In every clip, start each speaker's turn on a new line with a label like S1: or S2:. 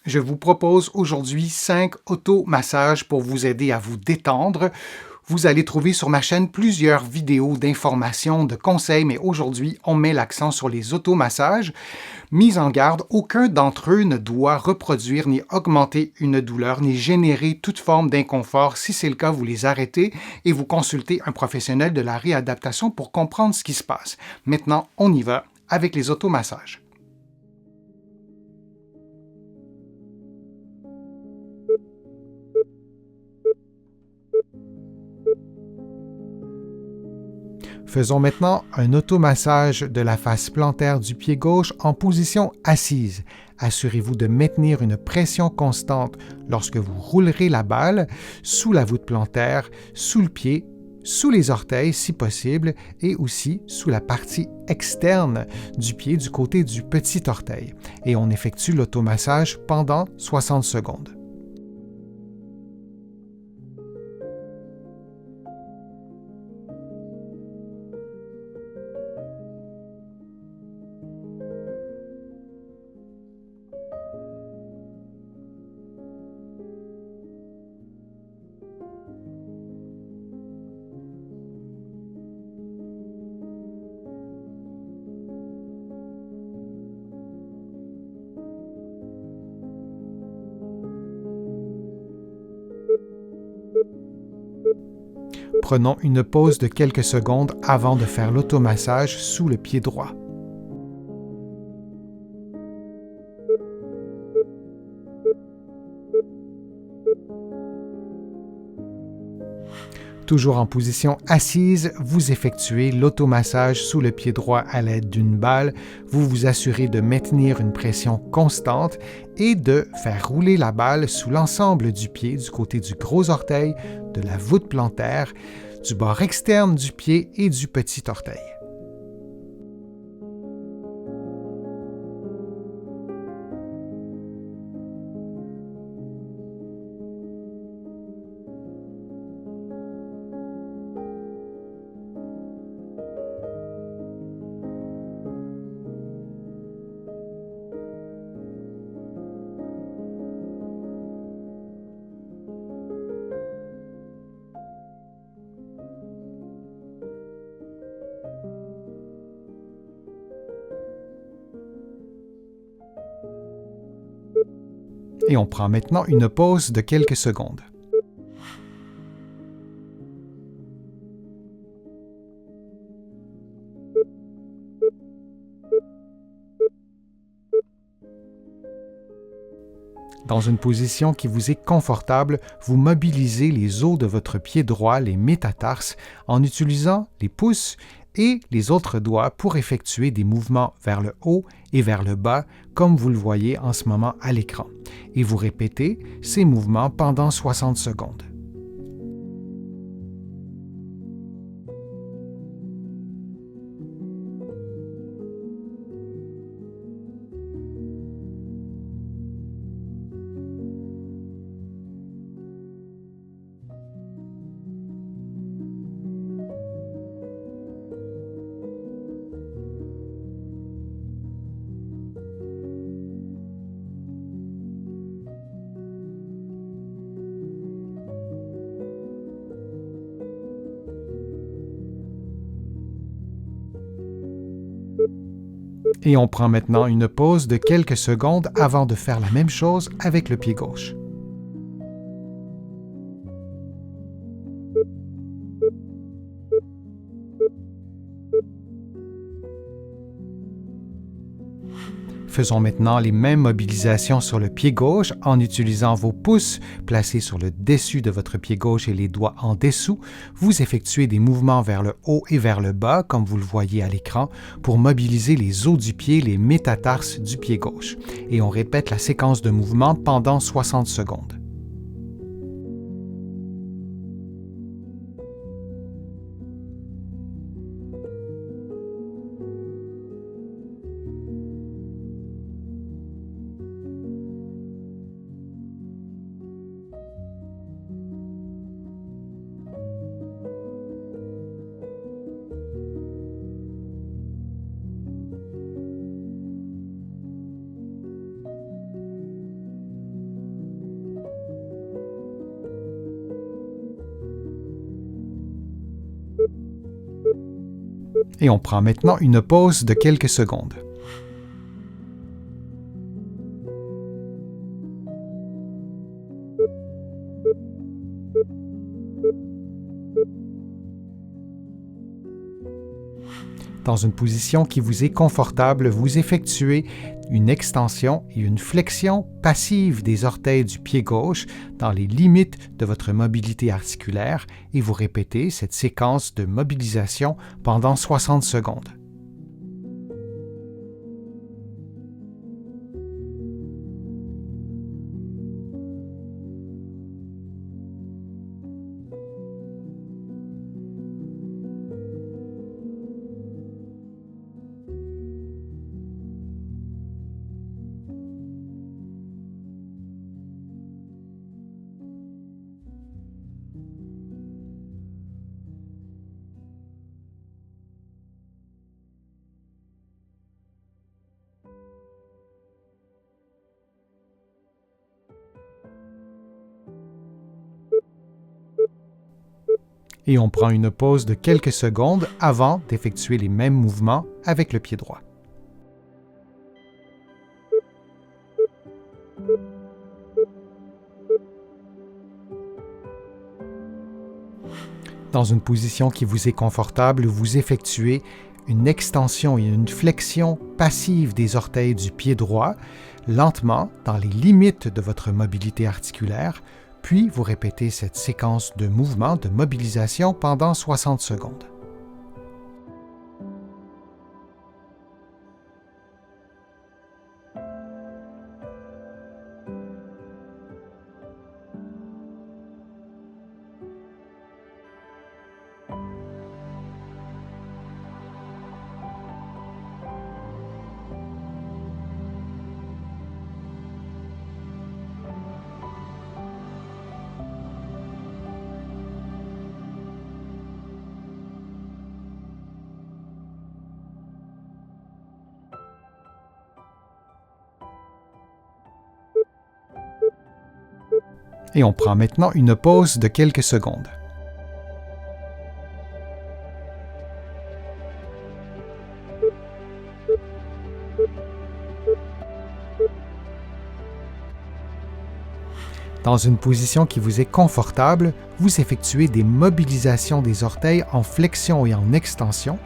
S1: Je vous propose aujourd'hui 5 automassages pour vous aider à vous détendre. Vous allez trouver sur ma chaîne plusieurs vidéos d'informations, de conseils, mais aujourd'hui, on met l'accent sur les automassages. Mise en garde, aucun d'entre eux ne doit reproduire ni augmenter une douleur, ni générer toute forme d'inconfort. Si c'est le cas, vous les arrêtez et vous consultez un professionnel de la réadaptation pour comprendre ce qui se passe. Maintenant, on y va avec les automassages. Faisons maintenant un automassage de la face plantaire du pied gauche en position assise. Assurez-vous de maintenir une pression constante lorsque vous roulerez la balle sous la voûte plantaire, sous le pied, sous les orteils si possible et aussi sous la partie externe du pied du côté du petit orteil. Et on effectue l'automassage pendant 60 secondes. Prenons une pause de quelques secondes avant de faire l'automassage sous le pied droit. Toujours en position assise, vous effectuez l'automassage sous le pied droit à l'aide d'une balle. Vous vous assurez de maintenir une pression constante et de faire rouler la balle sous l'ensemble du pied, du côté du gros orteil, de la voûte plantaire, du bord externe du pied et du petit orteil. Et on prend maintenant une pause de quelques secondes. Dans une position qui vous est confortable, vous mobilisez les os de votre pied droit, les métatarses, en utilisant les pouces et les autres doigts pour effectuer des mouvements vers le haut et vers le bas, comme vous le voyez en ce moment à l'écran. Et vous répétez ces mouvements pendant 60 secondes. Et on prend maintenant une pause de quelques secondes avant de faire la même chose avec le pied gauche. Faisons maintenant les mêmes mobilisations sur le pied gauche en utilisant vos pouces placés sur le dessus de votre pied gauche et les doigts en dessous. Vous effectuez des mouvements vers le haut et vers le bas, comme vous le voyez à l'écran, pour mobiliser les os du pied, les métatarses du pied gauche. Et on répète la séquence de mouvements pendant 60 secondes. Et on prend maintenant une pause de quelques secondes. Dans une position qui vous est confortable, vous effectuez une extension et une flexion passive des orteils du pied gauche dans les limites de votre mobilité articulaire et vous répétez cette séquence de mobilisation pendant 60 secondes. Et on prend une pause de quelques secondes avant d'effectuer les mêmes mouvements avec le pied droit. Dans une position qui vous est confortable, vous effectuez une extension et une flexion passive des orteils du pied droit, lentement, dans les limites de votre mobilité articulaire, puis vous répétez cette séquence de mouvements de mobilisation pendant 60 secondes. Et on prend maintenant une pause de quelques secondes. Dans une position qui vous est confortable, vous effectuez des mobilisations des orteils en flexion et en extension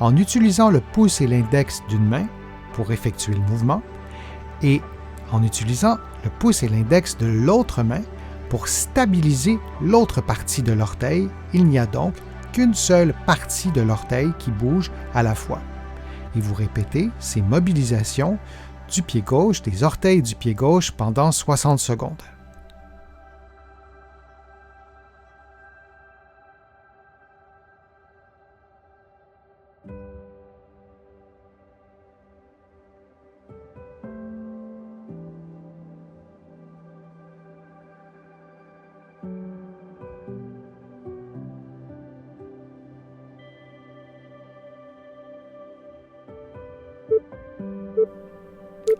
S1: en utilisant le pouce et l'index d'une main pour effectuer le mouvement et en utilisant le pouce et l'index de l'autre main pour stabiliser l'autre partie de l'orteil. Il n'y a donc qu'une seule partie de l'orteil qui bouge à la fois. Et vous répétez ces mobilisations du pied gauche, des orteils du pied gauche pendant 60 secondes.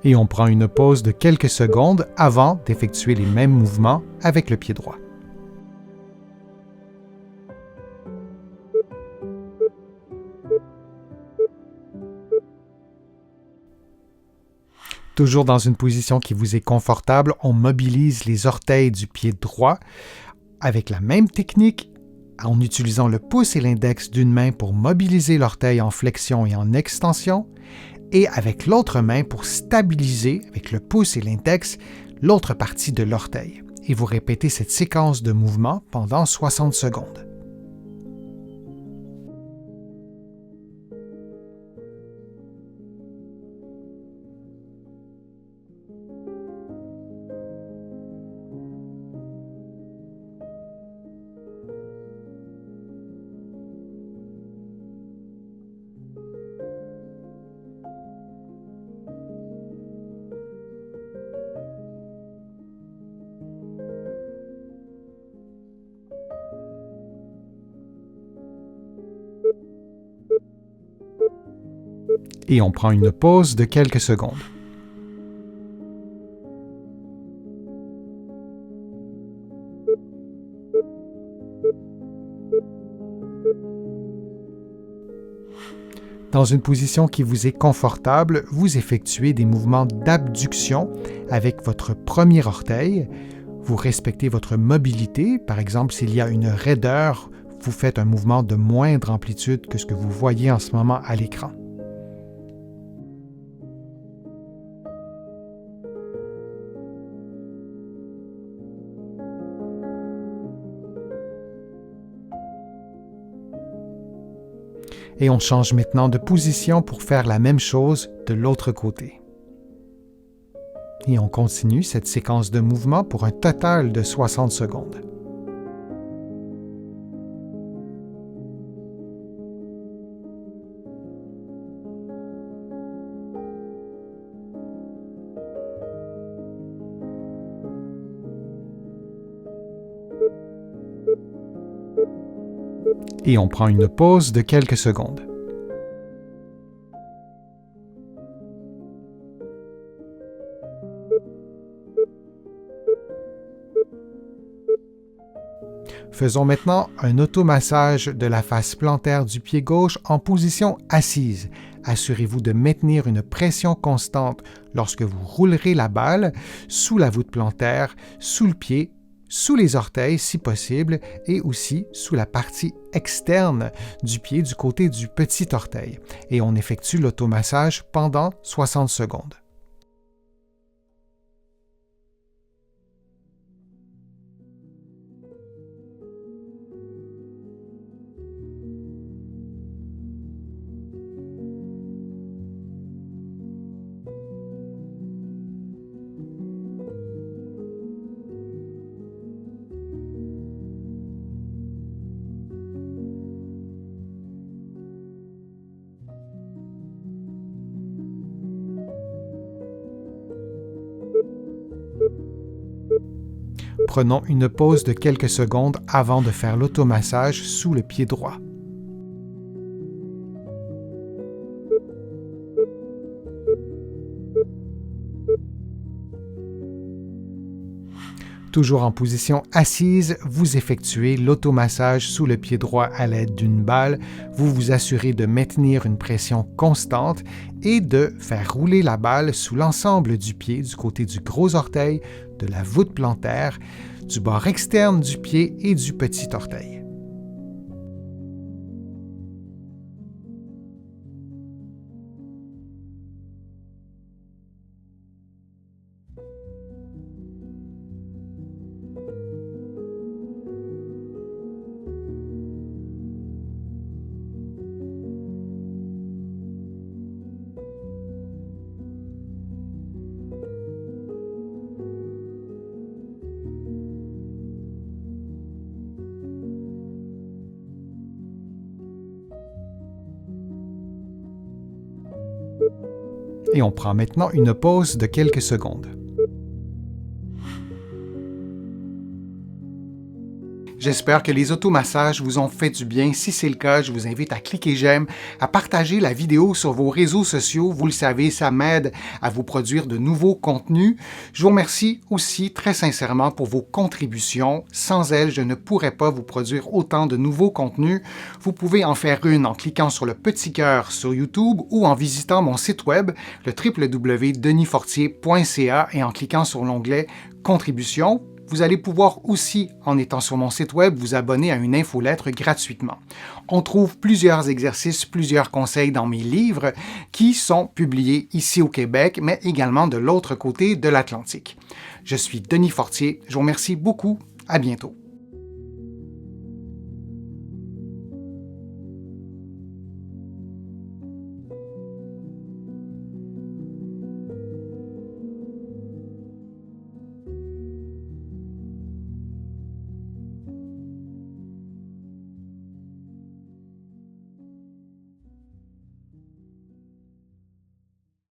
S1: Et on prend une pause de quelques secondes avant d'effectuer les mêmes mouvements avec le pied droit. Toujours dans une position qui vous est confortable, on mobilise les orteils du pied droit avec la même technique en utilisant le pouce et l'index d'une main pour mobiliser l'orteil en flexion et en extension et avec l'autre main pour stabiliser, avec le pouce et l'index, l'autre partie de l'orteil. Et vous répétez cette séquence de mouvements pendant 60 secondes. Et on prend une pause de quelques secondes. Dans une position qui vous est confortable, vous effectuez des mouvements d'abduction avec votre premier orteil. Vous respectez votre mobilité. Par exemple, s'il y a une raideur, vous faites un mouvement de moindre amplitude que ce que vous voyez en ce moment à l'écran. Et on change maintenant de position pour faire la même chose de l'autre côté. Et on continue cette séquence de mouvements pour un total de 60 secondes. Et on prend une pause de quelques secondes. Faisons maintenant un automassage de la face plantaire du pied gauche en position assise. Assurez-vous de maintenir une pression constante lorsque vous roulerez la balle sous la voûte plantaire, sous le pied, sous les orteils si possible et aussi sous la partie externe du pied du côté du petit orteil. Et on effectue l'automassage pendant 60 secondes. Prenons une pause de quelques secondes avant de faire l'automassage sous le pied droit. Toujours en position assise, vous effectuez l'automassage sous le pied droit à l'aide d'une balle. Vous vous assurez de maintenir une pression constante et de faire rouler la balle sous l'ensemble du pied du côté du gros orteil, de la voûte plantaire, du bord externe du pied et du petit orteil. Et on prend maintenant une pause de quelques secondes. J'espère que les automassages vous ont fait du bien. Si c'est le cas, je vous invite à cliquer j'aime, à partager la vidéo sur vos réseaux sociaux. Vous le savez, ça m'aide à vous produire de nouveaux contenus. Je vous remercie aussi très sincèrement pour vos contributions. Sans elles, je ne pourrais pas vous produire autant de nouveaux contenus. Vous pouvez en faire une en cliquant sur le petit cœur sur YouTube ou en visitant mon site web, le www.denisfortier.ca et en cliquant sur l'onglet « Contributions ». Vous allez pouvoir aussi, en étant sur mon site web, vous abonner à une infolettre gratuitement. On trouve plusieurs exercices, plusieurs conseils dans mes livres qui sont publiés ici au Québec, mais également de l'autre côté de l'Atlantique. Je suis Denis Fortier. Je vous remercie beaucoup. À bientôt.